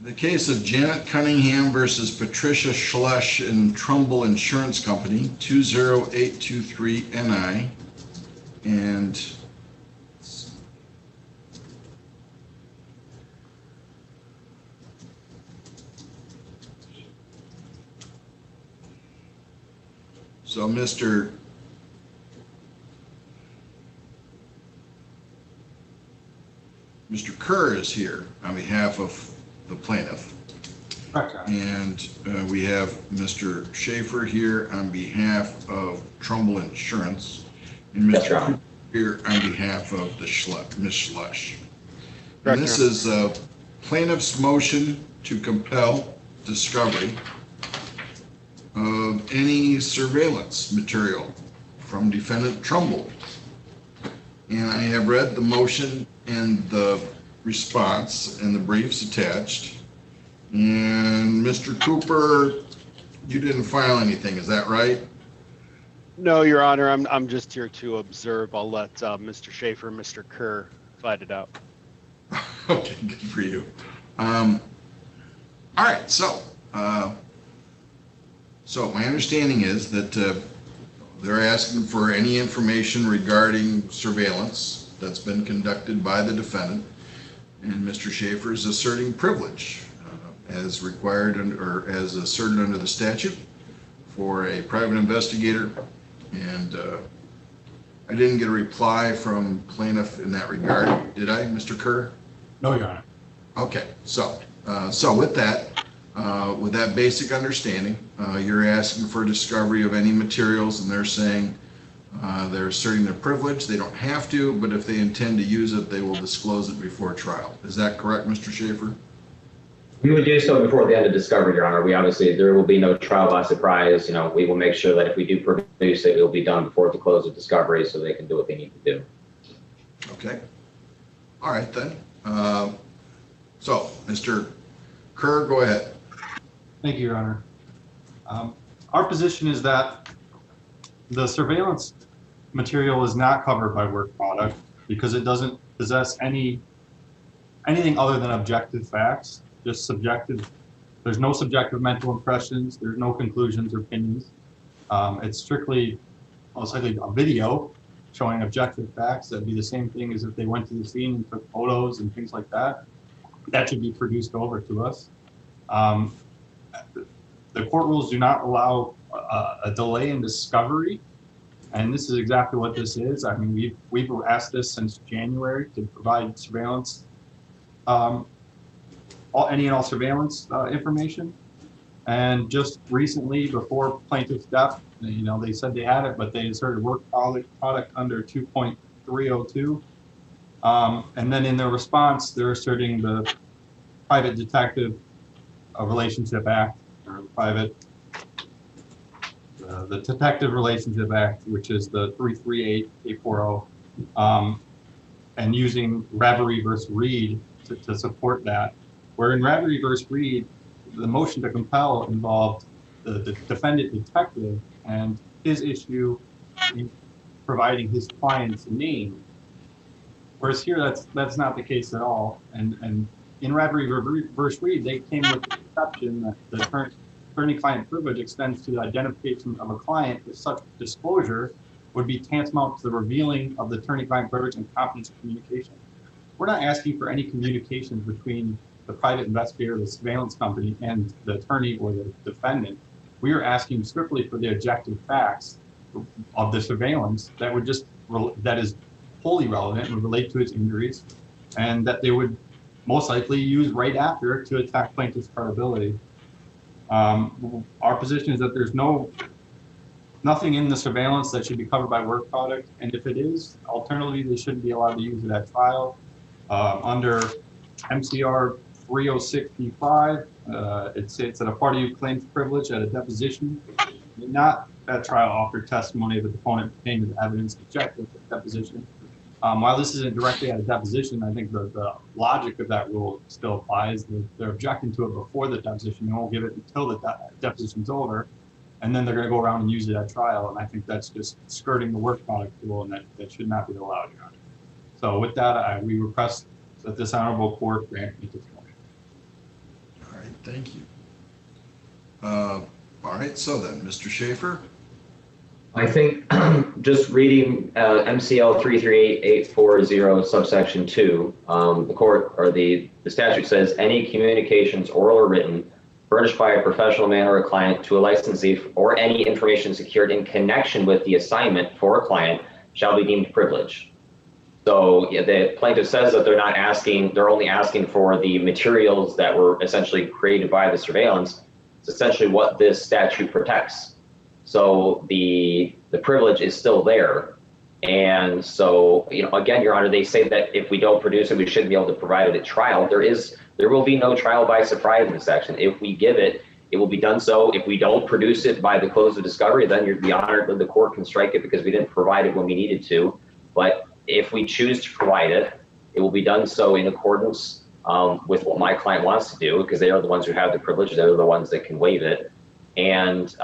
The case of Janet Cunningham versus Patricia Schlesch in Trumbull Insurance Company, 20823 NI. And so Mr. Kerr is here on behalf of the plaintiff. Okay. And we have Mr. Schaefer here on behalf of Trumbull Insurance, and Mr. Cooper here on behalf of the Ms. Schlesch. And this is a plaintiff's motion to compel discovery of any surveillance material from defendant Trumbull. And I have read the motion and the response and the briefs attached. And Mr. Cooper, you didn't file anything, is that right? No, Your Honor, I'm just here to observe. I'll let Mr. Schaefer and Mr. Kerr fight it out. Okay, good for you. All right, so my understanding is that they're asking for any information regarding surveillance that's been conducted by the defendant, and Mr. Schaefer is asserting privilege as required or as asserted under the statute for a private investigator. And I didn't get a reply from plaintiff in that regard, did I, Mr. Kerr? No, Your Honor. Okay, so with that basic understanding, you're asking for discovery of any materials, and they're saying they're asserting their privilege. They don't have to, but if they intend to use it, they will disclose it before trial. Is that correct, Mr. Schaefer? We would do so before the end of discovery, Your Honor. There will be no trial by surprise. We will make sure that if we do produce it, it will be done before the close of discovery so they can do what they need to do. Okay. All right, then. So, Mr. Kerr, go ahead. Thank you, Your Honor. Our position is that the surveillance material is not covered by work product because it doesn't possess anything other than objective facts, just subjective. There's no subjective mental impressions. There's no conclusions or opinions. It's strictly, most likely, a video showing objective facts. That'd be the same thing as if they went to the scene and took photos and things like that. That should be produced over to us. The court rules do not allow a delay in discovery, and this is exactly what this is. I mean, we've asked this since January to provide surveillance, any and all surveillance information, and just recently, before plaintiff's death, they said they had it, but they inserted work product under 2.302, and then in their response, they're asserting the Private Detective Relationship Act, or the Detective Relationship Act, which is the 338-840, and using Reverie versus Reed to support that. Where in Reverie versus Reed, the motion to compel involved the defendant detective and his issue in providing his client's name. Whereas here, that's not the case at all. And in Reverie versus Reed, they came with the exception that the current attorney-client privilege extends to the identification of a client if such disclosure would be tantamount to the revealing of the attorney-client privilege and confidential communication. We're not asking for any communications between the private investigator, the surveillance company, and the attorney or the defendant. We are asking strictly for the objective facts of the surveillance that is wholly relevant and relate to his injuries, and that they would most likely use right after to attack plaintiff's credibility. Our position is that there's nothing in the surveillance that should be covered by work product, and if it is, alternatively, they shouldn't be allowed to use it at trial. Under MCR 306B5, it states that a party who claims privilege at a deposition may not at trial offer testimony of the deponent pertaining to evidence objective at deposition. While this isn't directly at a deposition, I think the logic of that rule still applies. They're objecting to it before the deposition. They won't give it until the deposition's over, and then they're going to go around and use it at trial. And I think that's just skirting the work product rule, and that should not be allowed, Your Honor. So with that, we request that this honorable court grant me this motion. right, thank you. All right, so then, Mr. Schaefer? I think just reading MCL 338840 subsection 2, the court or the statute says any communications, oral or written, furnished by a professional man or a client to a licensee or any information secured in connection with the assignment for a client shall be deemed privileged. So yeah, the plaintiff says that they're only asking for the materials that were essentially created by the surveillance. It's essentially what this statute protects. So the privilege is still there. And so, you know, again, Your Honor, they say that if we don't produce it, we shouldn't be able to provide it at trial. There will be no trial by surprise in this action. If we give it, it will be done so. If we don't produce it by the close of discovery, then the honor of the court can strike it because we didn't provide it when we needed to. But if we choose to provide it, it will be done so in accordance with what my client wants to do, because they are the ones who have the privilege. They're the ones that can waive it. And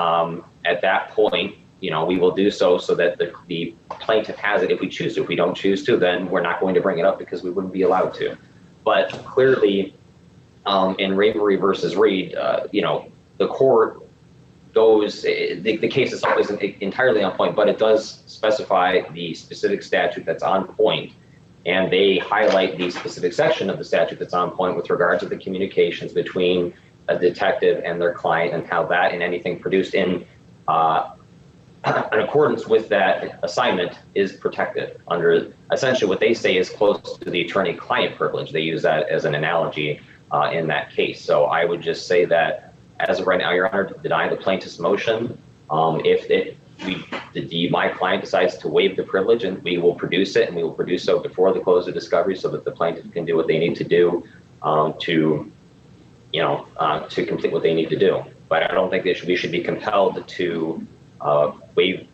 at that point, you know, we will do so that the plaintiff has it if we choose to. If we don't choose to, then we're not going to bring it up because we wouldn't be allowed to. But clearly, in Ravery versus Reed, you know, the court goes, the case is always entirely on point, but it does specify the specific statute that's on point. And they highlight the specific section of the statute that's on point with regard to the communications between a detective and their client, and how that and anything produced in accordance with that assignment is protected under essentially what they say is close to the attorney-client privilege. They use that as an analogy in that case. So I would just say that as of right now, Your Honor, deny the plaintiff's motion. If my client decides to waive the privilege, and we will produce it, and we will produce so before the close of discovery so that the plaintiff can do what they need to do to complete what they need to do. But I don't think we should be compelled to waive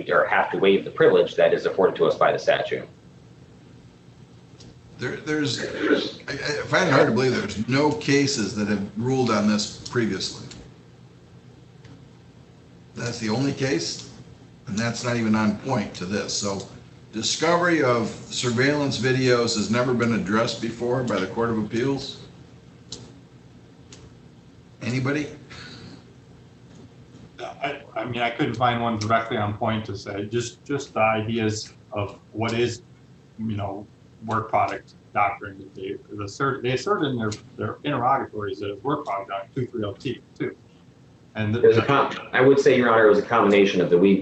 or have to waive the privilege that is afforded to us by the statute. I find it hard to believe there's no cases that have ruled on this previously. That's the only case, and that's not even on point to this. So discovery of surveillance videos has never been addressed before by the Court of Appeals. Anybody? I mean, I couldn't find one directly on point to say, just the ideas of what is, you know, work product doctrine. They assert in their interrogatories that it's work product doctrine 230T too. And I would say, Your Honor, it was a combination of we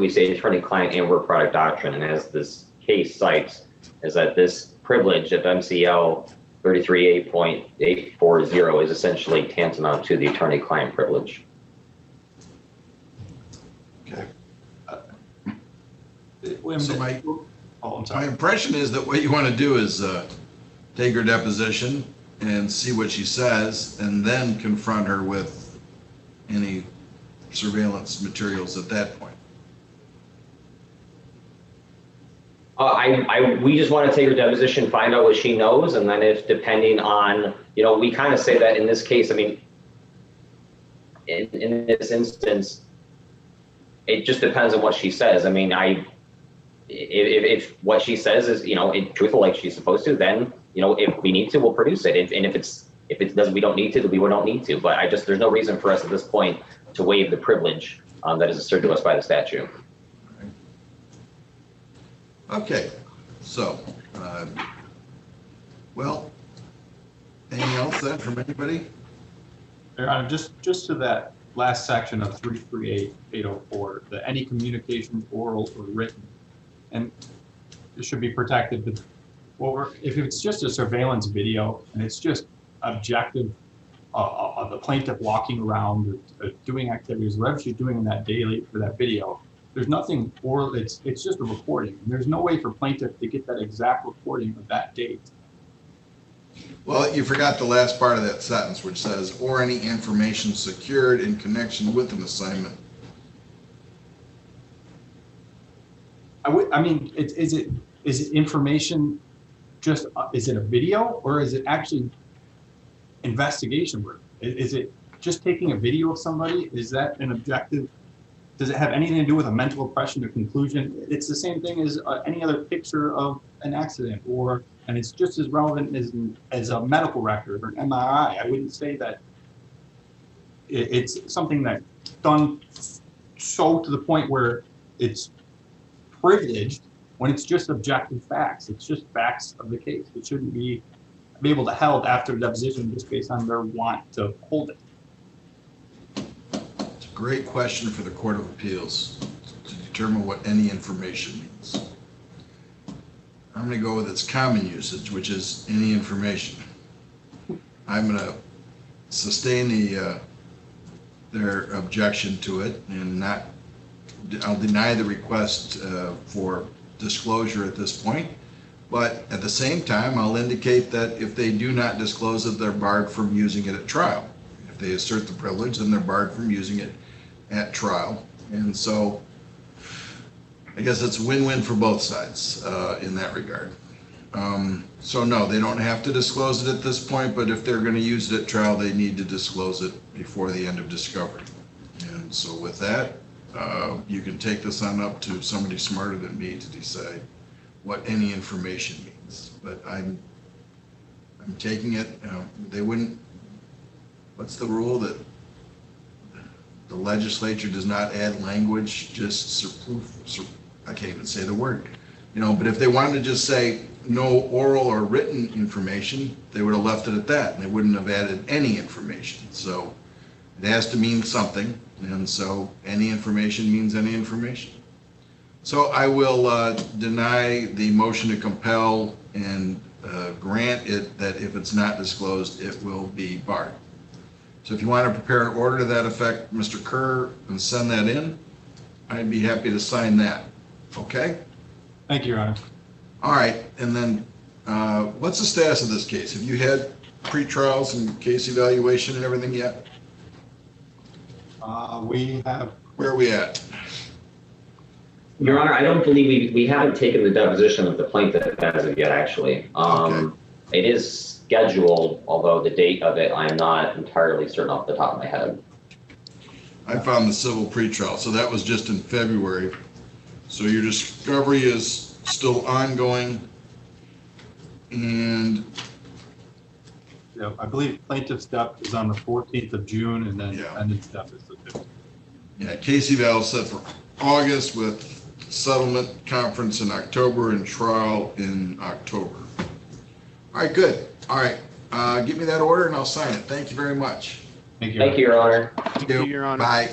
say attorney-client and work product doctrine, and as this case cites, is that this privilege of MCL 3388.840 is essentially tantamount to the attorney-client privilege. Okay. So my impression is that what you want to do is take her deposition and see what she says, and then confront her with any surveillance materials at that point. We just want to take her deposition, find out what she knows, and then if depending on, you know, we kind of say that in this case, I mean, in this instance, it just depends on what she says. I mean, if what she says is, you know, truthful like she's supposed to, then, you know, if we need to, we'll produce it. And if it doesn't, we don't need to, we don't need to. But there's no reason for us at this point to waive the privilege that is asserted to us by the statute. Okay, so, well, anything else then from anybody? Just to that last section of 338804, that any communication, oral or written, and it should be protected. But if it's just a surveillance video and it's just objective of the plaintiff walking around or doing activities, whatever she's doing in that daily for that video, there's nothing oral. It's just a recording. And there's no way for plaintiff to get that exact recording of that date. Well, you forgot the last part of that sentence, which says, or any information secured in connection with an assignment. I mean, is it information just, is it a video or is it actually investigation work? Is it just taking a video of somebody? Is that an objective does it have anything to do with a mental impression or conclusion? It's the same thing as any other picture of an accident, and it's just as relevant as a medical record or an MRI. I wouldn't say that it's something that's done so to the point where it's privileged when it's just objective facts. It's just facts of the case. It shouldn't be able to held after the deposition just based on their want to hold it. It's a great question for the Court of Appeals to determine what any information means. I'm going to go with its common usage, which is any information. I'm going to sustain their objection to it and I'll deny the request for disclosure at this point. But at the same time, I'll indicate that if they do not disclose it, they're barred from using it at trial. If they assert the privilege, then they're barred from using it at trial. And so I guess it's win-win for both sides in that regard. So no, they don't have to disclose it at this point, but if they're going to use it at trial, they need to disclose it before the end of discovery. And so with that, you can take this on up to somebody smarter than me to decide what any information means. But I'm taking it, they wouldn't, what's the rule that the legislature does not add language, I can't even say the word, but if they wanted to just say no oral or written information, they would have left it at that and they wouldn't have added any information. So it has to mean something, and so any information means any information. So I will deny the motion to compel and grant it that if it's not disclosed, it will be barred. So if you want to prepare an order to that effect, Mr. Kerr, and send that in, I'd be happy to sign that. Okay? Thank you, Your Honor. All right, and then what's the status of this case? Have you had pre-trials and case evaluation and everything yet? We have. Where are we at? Your Honor, I don't believe we haven't taken the deposition of the plaintiff as of yet, actually. Okay. It is scheduled, although the date of it, I'm not entirely certain off the top of my head. I found the civil pretrial, so that was just in February. So your discovery is still ongoing, and Yeah, I believe plaintiff's step is on the 14th of June, and then defendant's step is the 15th. yeah, case eval set for August with settlement conference in October and trial in October. All right, good. All right, give me that order and I'll sign it. Thank you very much. Thank you. Thank you, Your Honor. Thank you, Your Honor. Bye.